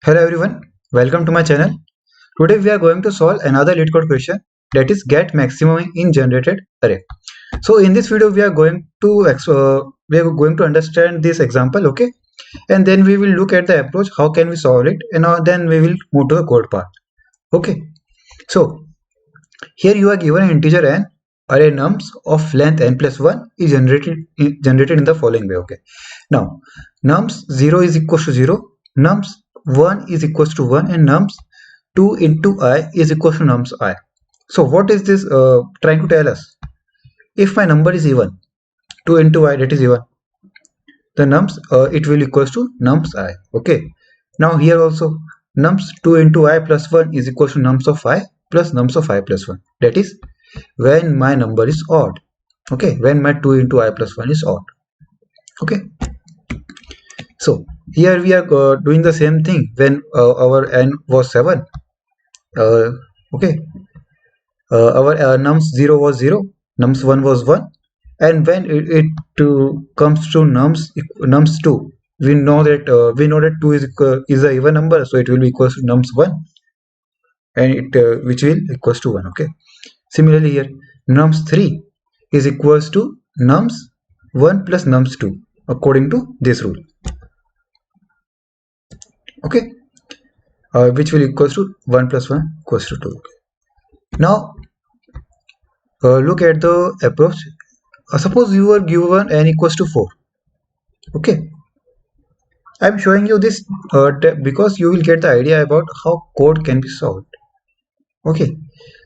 Hello everyone, welcome to my channel. Today we are going to solve another LeetCode question, that is get maximum in generated array. So in this video we are going to understand this example, okay? And then we will look at the approach, how can we solve it, and then we will move to the code part. Okay. So here you are given an integer n, array nums of length n plus 1 is generated in the following way. Okay. Now nums 0 is equals to 0, nums 1 is equals to 1, and nums 2 into I is equals to nums I. So what is this trying to tell us? If my number is even, 2 into I, that is even, the nums it will equals to nums I. Okay. Now here also nums 2 into I plus 1 is equals to nums of I plus nums of I plus 1. That is when my number is odd. Okay, when my 2 into I plus 1 is odd. Okay. So here we are doing the same thing when our n was 7. Okay, our nums 0 was 0, nums 1 was 1, and when it comes to nums 2, we know that 2 is a even number, so it will be equals to nums 1, and it which will equals to 1. Okay. Similarly here nums 3 is equals to nums 1 plus nums 2 according to this rule. Okay, which will equals to 1 plus 1 equals to 2. Okay. Now look at the approach. Suppose you are given n equals to 4. Okay, I'm showing you this because you will get the idea about how code can be solved. Okay,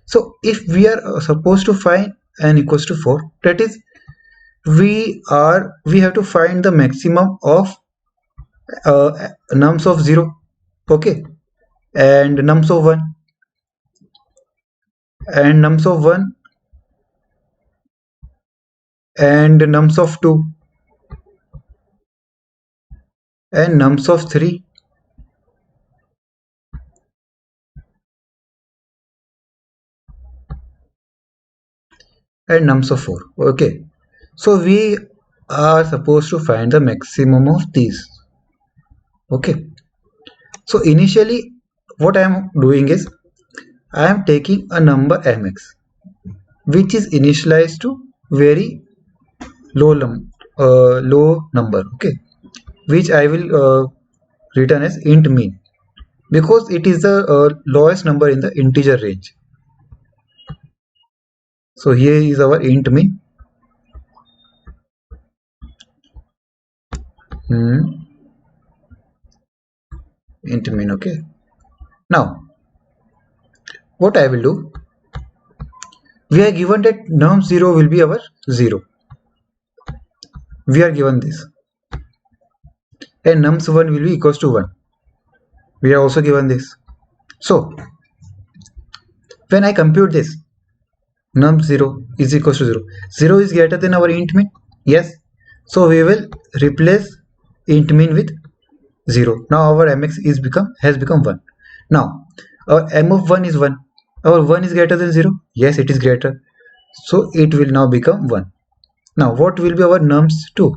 so if we are supposed to find n equals to 4, that is we have to find the maximum of nums of 0, okay, and nums of 1, and nums of 1, and nums of 2, and nums of 3, and nums of 4. Okay, so we are supposed to find the maximum of these. Okay, so initially what I am doing is I am taking a number mx which is initialized to very low number, okay, which I will return as int mean because it is the lowest number in the integer range. So here is our int mean. Int mean. Okay, now what I will do, we are given that num 0 will be our 0, we are given this, and nums 1 will be equals to 1, we are also given this. So when I compute this, num 0 is equals to 0, 0 is greater than our int mean, yes, so we will replace int mean with 0. Now our mx has become 1. Now our m of 1 is 1, our 1 is greater than 0, yes, it is greater, so it will now become 1. Now what will be our nums 2?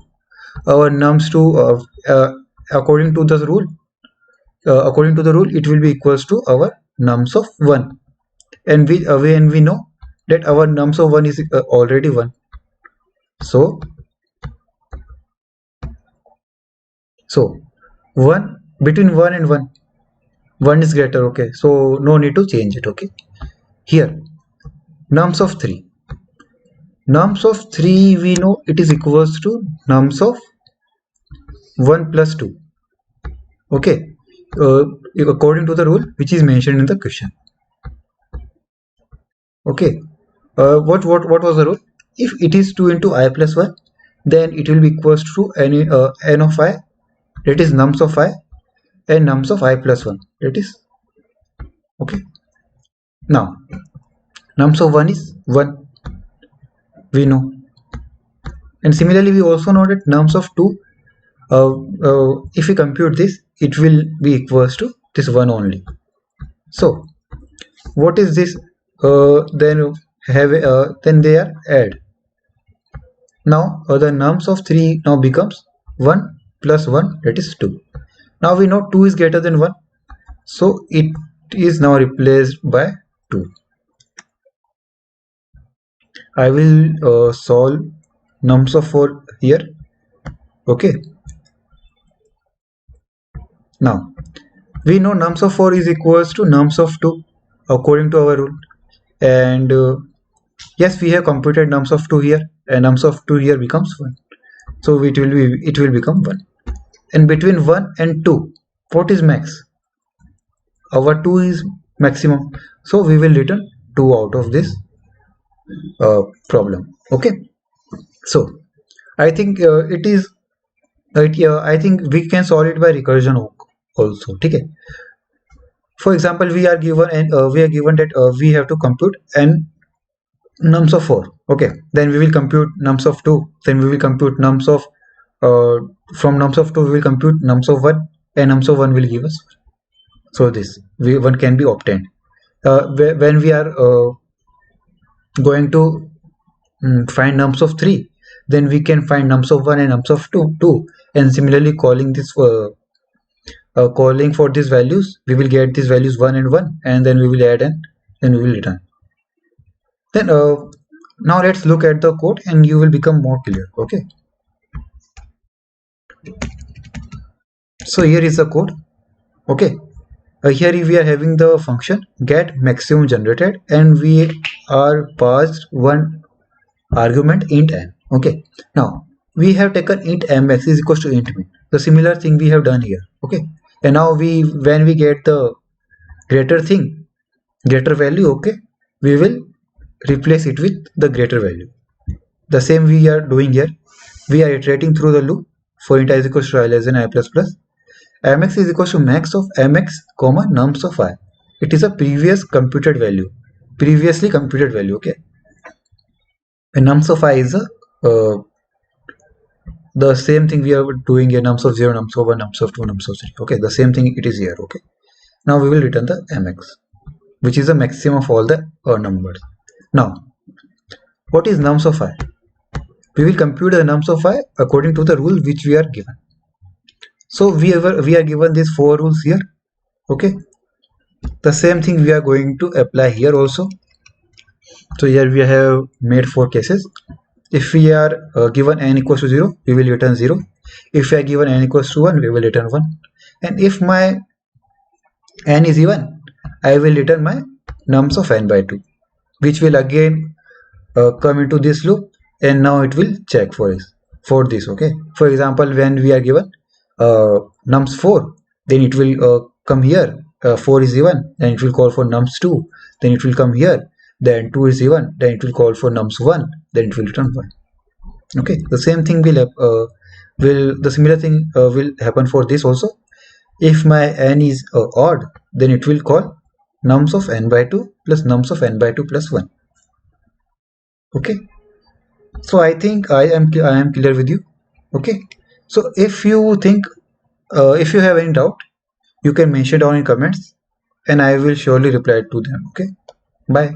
Our nums 2 according to the rule, it will be equals to our nums of 1, and we know that our nums of 1 is already 1, so 1 between 1 and 1 is greater, okay, so no need to change it. Okay, here nums of 3 we know it is equals to nums of 1 plus 2, okay, according to the rule which is mentioned in the question. Okay, what was the rule? If it is 2 into I plus 1, then it will be equals to n of I, that is nums of I, and nums of I plus 1, that is, okay. Now nums of 1 is 1, we know, and similarly we also know that nums of 2, if we compute this, it will be equals to this 1 only. So what is this? Then they are add. Now the nums of 3 now becomes 1 plus 1, that is 2. Now we know 2 is greater than 1, So it is now replaced by 2. I will solve nums of 4 here. Okay. Now we know nums of 4 is equals to nums of 2 according to our rule, and yes, we have computed nums of 2 here, and nums of 2 here becomes 1. So it will become 1. And between 1 and 2, what is max? Our 2 is maximum. So we will return 2 out of this problem. Okay. So I think I think we can solve it by recursion also. Okay. For example, we are given that we have to compute n nums of 4. Okay, then we will compute nums of 2, then we will compute nums of from nums of 2 we will compute nums of 1, and nums of 1 will give us. So this one can be obtained when we are going to find nums of 3, then we can find nums of 1 and nums of 2, and similarly calling this calling for these values, we will get these values 1 and 1, and then we will add and then we will return. Then now let's look at the code and you will become more clear. Okay, so here is the code. Okay, here we are having the function get maximum generated, and we are passed one argument int n. Okay, now we have taken int mx is equals to int min. The similar thing we have done here. Okay, and now when we get the greater value, okay, we will replace it with the greater value. The same we are doing here. We are iterating through the loop for int I is equals to I less than I plus plus. Mx is equals to max of mx comma nums of I. It is a previously computed value. Okay, and nums of I is the same thing we are doing here, nums of 0, nums of 1, nums of 2, nums of 3. Okay, the same thing it is here. Okay, now we will return the mx, which is the maximum of all the numbers. Now what is nums of I? We will compute the nums of I according to the rule which we are given. So we are given these 4 rules here. Okay, the same thing we are going to apply here also. So here we have made 4 cases. If we are given n equals to 0, we will return 0. If we are given n equals to 1, we will return 1. And if my n is even, I will return my nums of n by 2, which will again come into this loop, and now it will check for this. Okay, for example, when we are given nums 4, then it will come here. 4 is even, then it will call for nums 2, then it will come here, then 2 is even, then it will call for nums 1, then it will return 1. Okay, the same thing the similar thing will happen for this also. If my n is odd, then it will call nums of n by 2 plus nums of n by 2 plus 1. Okay, so I think I am clear with you. Okay, so if you think if you have any doubt, you can mention down in comments and I will surely reply to them. Okay, bye.